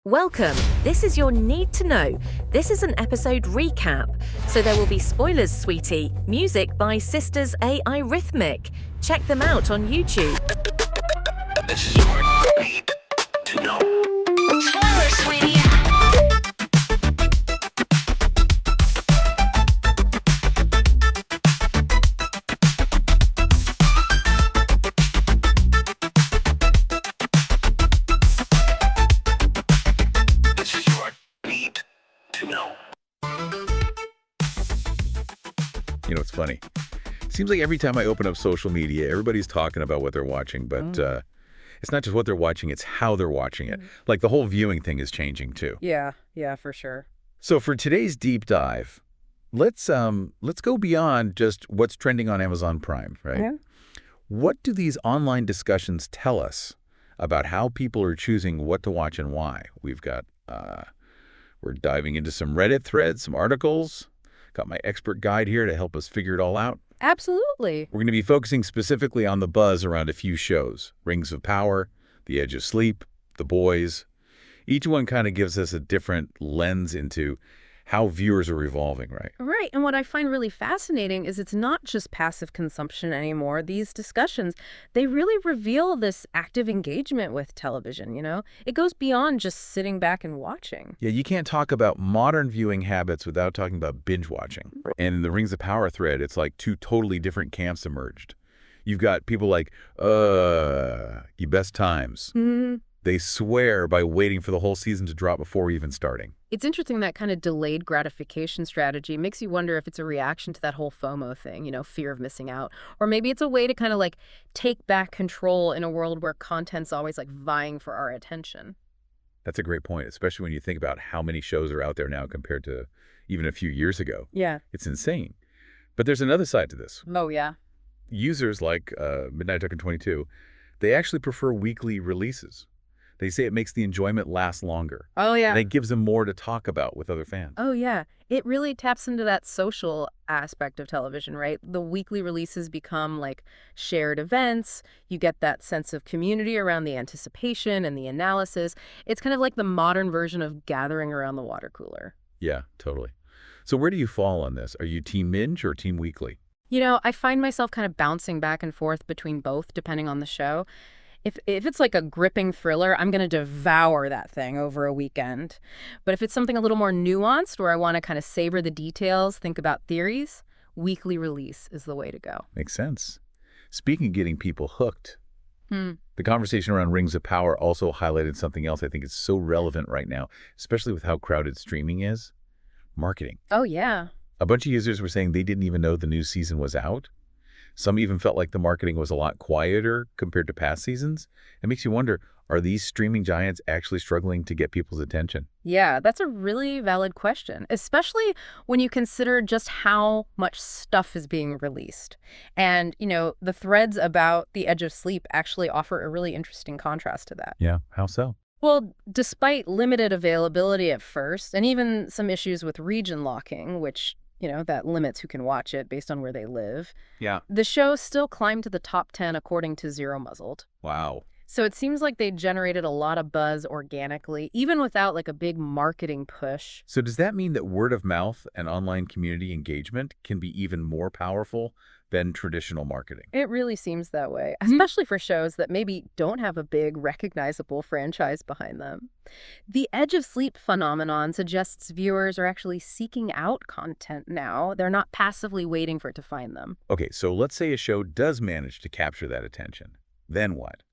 Welcome. This is your Need to Know. This is an episode recap. So there will be spoilers, sweetie. Music by Sisters AI Rhythmic. Check them out on YouTube. This is your Need to Know. Spoiler, sweetie. This is your Need to Know. You know, it's funny. Seems like every time I open up social media, everybody's talking about what they're watching, but it's not just what they're watching, it's how they're watching it. Like the whole viewing thing is changing too. Yeah, for sure. So for today's deep dive, let's go beyond just what's trending on Amazon Prime, right? Yeah. What do these online discussions tell us about how people are choosing what to watch and why? We're diving into some Reddit threads, some articles. Got my expert guide here to help us figure it all out. Absolutely. We're going to be focusing specifically on the buzz around a few shows. Rings of Power, The Edge of Sleep, The Boys. Each one kind of gives us a different lens into how viewers are evolving, right? Right. And what I find really fascinating is it's not just passive consumption anymore. These discussions, they really reveal this active engagement with television, you know? It goes beyond just sitting back and watching. Yeah, you can't talk about modern viewing habits without talking about binge watching. And in the Rings of Power thread, it's like two totally different camps emerged. You've got people like, you best times. They swear by waiting for the whole season to drop before even starting. It's interesting that kind of delayed gratification strategy makes you wonder if it's a reaction to that whole FOMO thing, you know, fear of missing out. Or maybe it's a way to kind of like take back control in a world where content's always like vying for our attention. That's a great point, especially when you think about how many shows are out there now compared to even a few years ago. Yeah. It's insane. But there's another side to this. Oh, yeah. Users like Midnight Tucker 22, they actually prefer weekly releases. They say it makes the enjoyment last longer. Oh, yeah. And it gives them more to talk about with other fans. Oh, yeah. It really taps into that social aspect of television, right? The weekly releases become like shared events. You get that sense of community around the anticipation and the analysis. It's kind of like the modern version of gathering around the water cooler. Yeah, totally. So where do you fall on this? Are you team binge or team weekly? You know, I find myself kind of bouncing back and forth between both, depending on the show. If it's like a gripping thriller, I'm going to devour that thing over a weekend. But if it's something a little more nuanced, where I want to kind of savor the details, think about theories, weekly release is the way to go. Makes sense. Speaking of getting people hooked, the conversation around Rings of Power also highlighted something else I think is so relevant right now, especially with how crowded streaming is. Marketing. Oh, yeah. A bunch of users were saying they didn't even know the new season was out. Some even felt like the marketing was a lot quieter compared to past seasons. It makes you wonder, are these streaming giants actually struggling to get people's attention? Yeah, that's a really valid question, especially when you consider just how much stuff is being released. And, you know, the threads about The Edge of Sleep actually offer a really interesting contrast to that. Yeah, how so? Well, despite limited availability at first, and even some issues with region locking, which, you know, that limits who can watch it based on where they live, Yeah. the show still climbed to the top 10 according to Zero Muzzled. Wow. So it seems like they generated a lot of buzz organically, even without like a big marketing push. So does that mean that word of mouth and online community engagement can be even more powerful than traditional marketing? It really seems that way, especially for shows that maybe don't have a big, recognizable franchise behind them. The Edge of Sleep phenomenon suggests viewers are actually seeking out content now. They're not passively waiting for it to find them. Okay, so let's say a show does manage to capture that attention. Then what?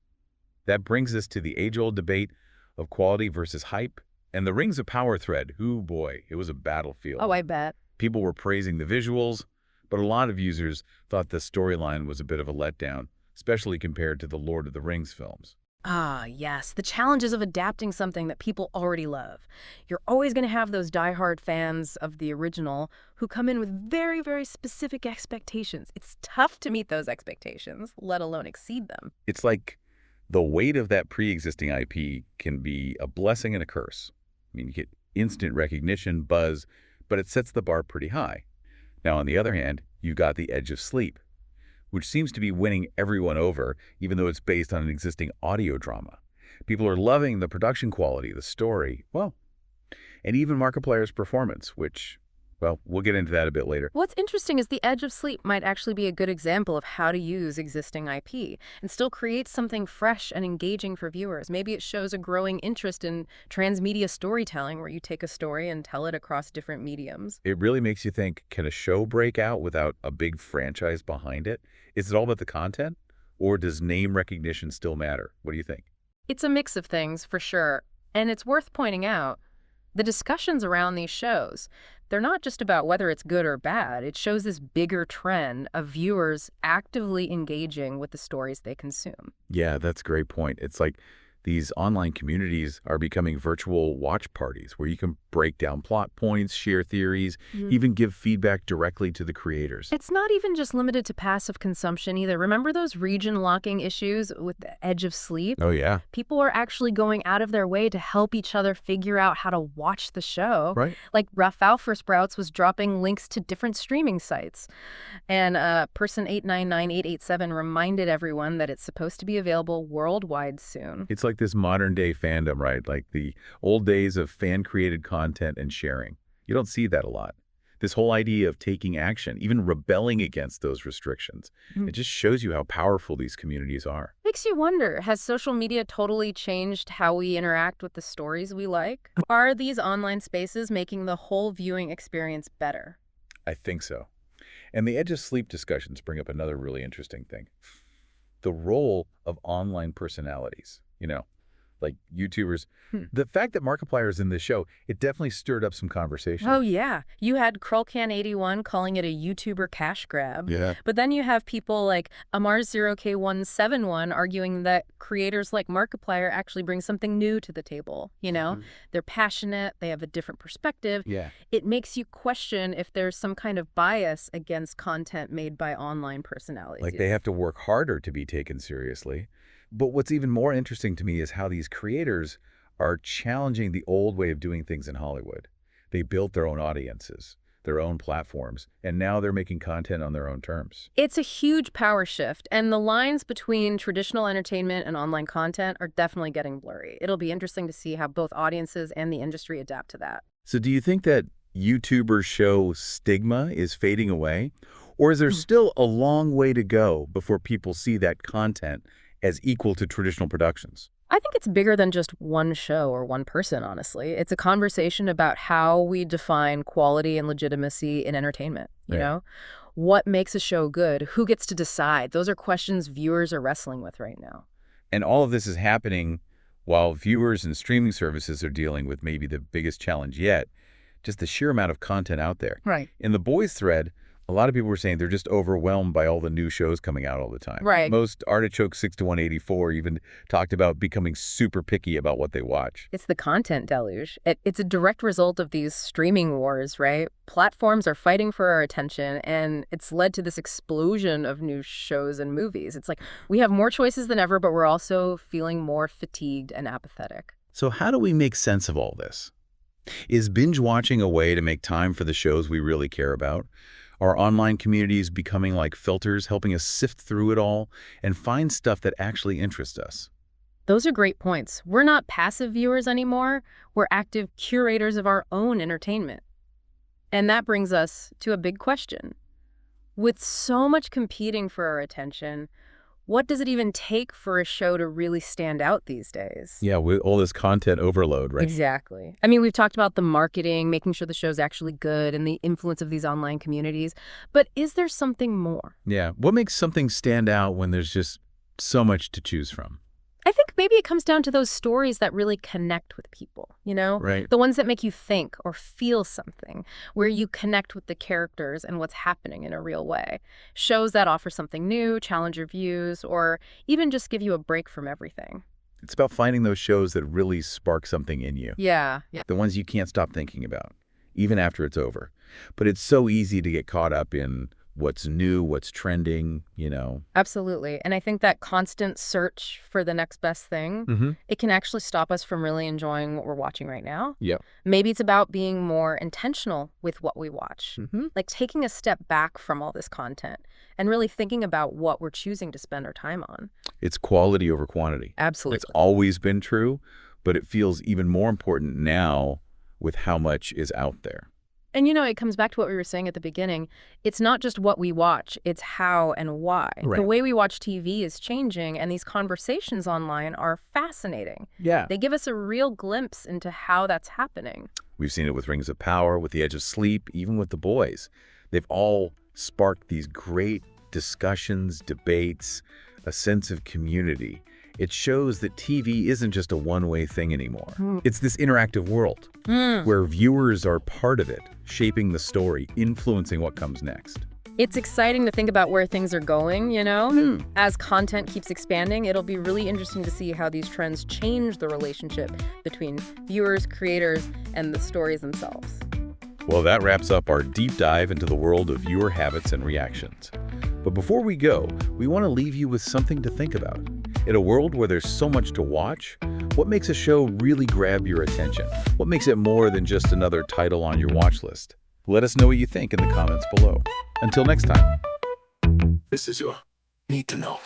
That brings us to the age-old debate of quality versus hype. And the Rings of Power thread, ooh boy, it was a battlefield. Oh, I bet. People were praising the visuals, but a lot of users thought the storyline was a bit of a letdown, especially compared to the Lord of the Rings films. Ah, yes. The challenges of adapting something that people already love. You're always going to have those diehard fans of the original who come in with very, very specific expectations. It's tough to meet those expectations, let alone exceed them. It's like the weight of that pre-existing IP can be a blessing and a curse. I mean, you get instant recognition, buzz, but it sets the bar pretty high. Now, on the other hand, you got The Edge of Sleep, which seems to be winning everyone over, even though it's based on an existing audio drama. People are loving the production quality, the story, well, and even Markiplier's performance, which, well, we'll get into that a bit later. What's interesting is The Edge of Sleep might actually be a good example of how to use existing IP and still create something fresh and engaging for viewers. Maybe it shows a growing interest in transmedia storytelling, where you take a story and tell it across different mediums. It really makes you think, can a show break out without a big franchise behind it? Is it all about the content? Or does name recognition still matter? What do you think? It's a mix of things, for sure. And it's worth pointing out, the discussions around these shows, they're not just about whether it's good or bad. It shows this bigger trend of viewers actively engaging with the stories they consume. Yeah, that's a great point. It's like these online communities are becoming virtual watch parties where you can break down plot points, share theories, even give feedback directly to the creators. It's not even just limited to passive consumption either. Remember those region locking issues with The Edge of Sleep? Oh, yeah. People are actually going out of their way to help each other figure out how to watch the show. Right. Like Rafael for Sprouts was dropping links to different streaming sites. And person 899887 reminded everyone that it's supposed to be available worldwide soon. It's like this modern day fandom, right? Like the old days of fan-created content and sharing. You don't see that a lot. This whole idea of taking action, even rebelling against those restrictions, it just shows you how powerful these communities are. Makes you wonder, has social media totally changed how we interact with the stories we like? Are these online spaces making the whole viewing experience better? I think so. And the Edge of Sleep discussions bring up another really interesting thing. The role of online personalities, like YouTubers. The fact that Markiplier is in this show, it definitely stirred up some conversation. Oh, yeah. You had Krulcan81 calling it a YouTuber cash grab. Yeah. But then you have people like Amar0K171 arguing that creators like Markiplier actually bring something new to the table. They're passionate, they have a different perspective. Yeah. It makes you question if there's some kind of bias against content made by online personalities. Like they have to work harder to be taken seriously. But what's even more interesting to me is how these creators are challenging the old way of doing things in Hollywood. They built their own audiences, their own platforms, and now they're making content on their own terms. It's a huge power shift, and the lines between traditional entertainment and online content are definitely getting blurry. It'll be interesting to see how both audiences and the industry adapt to that. So do you think that YouTuber show stigma is fading away? Or is there still a long way to go before people see that content as equal to traditional productions? I think it's bigger than just one show or one person, honestly. It's a conversation about how we define quality and legitimacy in entertainment, you know? What makes a show good? Who gets to decide? Those are questions viewers are wrestling with right now. And all of this is happening while viewers and streaming services are dealing with maybe the biggest challenge yet, just the sheer amount of content out there. Right. In the boys thread, a lot of people were saying they're just overwhelmed by all the new shows coming out all the time. Right. Most Artichoke 6 to 184 even talked about becoming super picky about what they watch. It's the content deluge. It's a direct result of these streaming wars, right? Platforms are fighting for our attention, and it's led to this explosion of new shows and movies. It's like we have more choices than ever, but we're also feeling more fatigued and apathetic. So how do we make sense of all this? Is binge watching a way to make time for the shows we really care about? Are online communities becoming like filters, helping us sift through it all and find stuff that actually interests us? Those are great points. We're not passive viewers anymore. We're active curators of our own entertainment. And that brings us to a big question. With so much competing for our attention, what does it even take for a show to really stand out these days? Yeah, with all this content overload, right? Exactly. I mean, we've talked about the marketing, making sure the show's actually good, and the influence of these online communities. But is there something more? Yeah. What makes something stand out when there's just so much to choose from? I think maybe it comes down to those stories that really connect with people, Right. The ones that make you think or feel something, where you connect with the characters and what's happening in a real way. Shows that offer something new, challenge your views, or even just give you a break from everything. It's about finding those shows that really spark something in you. Yeah. The ones you can't stop thinking about, even after it's over. But it's so easy to get caught up in what's new, what's trending, you know. Absolutely. And I think that constant search for the next best thing, it can actually stop us from really enjoying what we're watching right now. Yeah. Maybe it's about being more intentional with what we watch, like taking a step back from all this content and really thinking about what we're choosing to spend our time on. It's quality over quantity. Absolutely. It's always been true, but it feels even more important now with how much is out there. And, it comes back to what we were saying at the beginning. It's not just what we watch, it's how and why. Right. The way we watch TV is changing, and these conversations online are fascinating. Yeah. They give us a real glimpse into how that's happening. We've seen it with Rings of Power, with The Edge of Sleep, even with The Boys. They've all sparked these great discussions, debates, a sense of community. It shows that TV isn't just a one-way thing anymore. It's this interactive world where viewers are part of it, shaping the story, influencing what comes next. It's exciting to think about where things are going, As content keeps expanding, it'll be really interesting to see how these trends change the relationship between viewers, creators, and the stories themselves. Well, that wraps up our deep dive into the world of viewer habits and reactions. But before we go, we want to leave you with something to think about. In a world where there's so much to watch, what makes a show really grab your attention? What makes it more than just another title on your watch list? Let us know what you think in the comments below. Until next time. This is your need to know.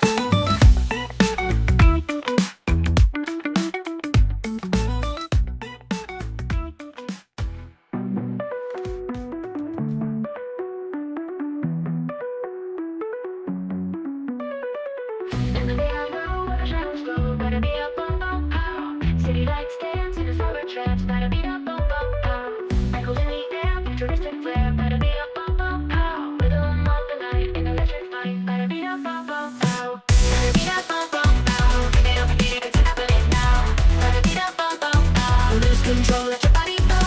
City lights dance in a summer trance. Better beat up, bum bum pow. Echoes in the air, futuristic flare. Better beat up, bum bum pow. Rhythm of the night in electric light. Better beat up, bum bum pow. Better beat up, bum bum pow. Pick it up, beat it, it's happening now. Better beat up, bum bum pow. Lose control, let your body go.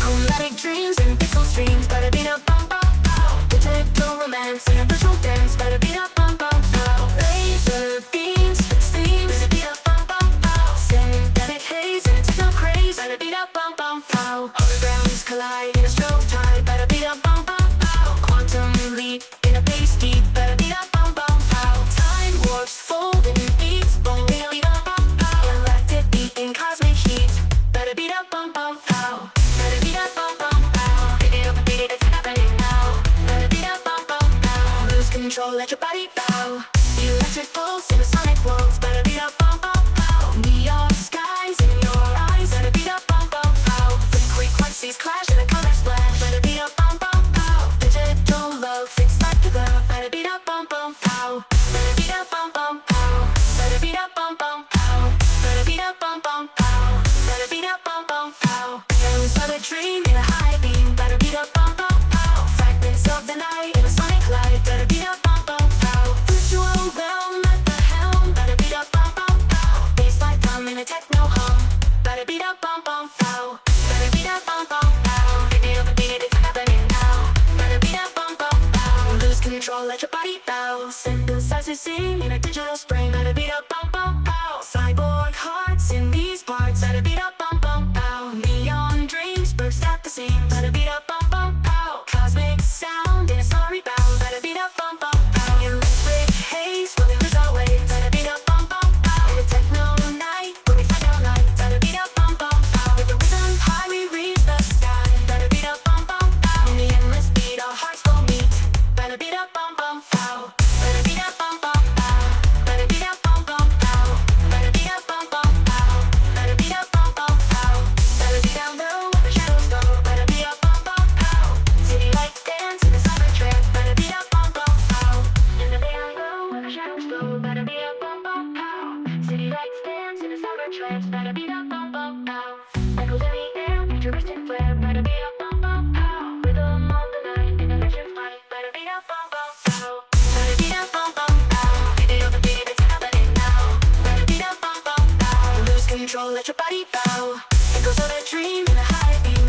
Chromatic dreams and pixel streams. Better beat up, bum bum pow. Digital romance and a virtual dance. Better beat up, bum bum pow. Laser beams, steams. Better beat up, bum bum pow. Synthetic haze and techno craze. Better beat up, bum bum pow. Holograms collide in a strobe tide. Better beat up, bum bum pow. Quantum leap in a bass beat. Better beat up, bum bum pow. Time warps folding beats. Boom, beat up, bum pow. Galactic beat in cosmic heat. Better beat up, bum bum pow. Better beat up, bum bum pow. Pick it up and beat it, it's happening now. Better beat up, bum bum pow. Lose control, let your body bow. Electric pulse in the sonic walls. Better beat up, bum bum pow. Neon skies in your eyes. Better beat up, bum bum pow. Frequencies clash in a color splash. Better beat up, bum bum pow. Digital love fixed like the glove. Better beat up, bum bum pow. Better beat up, bum bum pow. Better beat up, bum bum pow. Better beat up, bum bum pow. Better beat up, bum bum pow. News of a dream in a high beam. Better beat up, bum bum pow. Fragments of the night in a sonic light. Better beat up, bum bum pow. Virtual realm at the helm. Better beat up, bum bum pow. Bassline thumb in a techno hum. Better beat up, bum bum pow. Better beat up, bum bum pow. Pick it up and beat it, it's happening now. Better beat up, bum bum pow. Lose control, let your body bow. Synthesizers sing in a digital spring. Better beat up, bum bum pow. Cyborg hearts in these parts. Better beat up, bum bum pow. Neon dreams burst at the seams. Better beat up, bum bum pow. Cosmic sound in a sorry bow. Better beat up, bum bum pow. Electric haze will we lose our way. Better beat up, bum bum pow. In a techno night when we find our light. Better beat up, bum bum pow. With the rhythm high we reach the sky. Better beat up, bum bum pow. In the endless beat our hearts will meet. Better beat up, bum bum pow. Better beat up, bum bum pow. Better beat up, bum bum pow. Better beat up, bum bum pow. Better beat up, bum bum pow. Better be down low where the shadows go. Better beat up, bum bum pow. City lights dance in the summer trance. Better beat up, bum bum pow. In the day I go where the shadows go. Better beat up, bum bum pow. City lights dance in the summer trance. Better beat up, bum bum pow. Echoes in the air, futuristic flare. Better beat up, bum bum pow. Rhythm of the night in electric light. Better beat up, bum bum pow. Better beat up, bum bum pow. Pick it up and beat it, it's happening now. Better beat up, bum bum pow. Lose control, let your body bow. It goes on a dream in a high beam.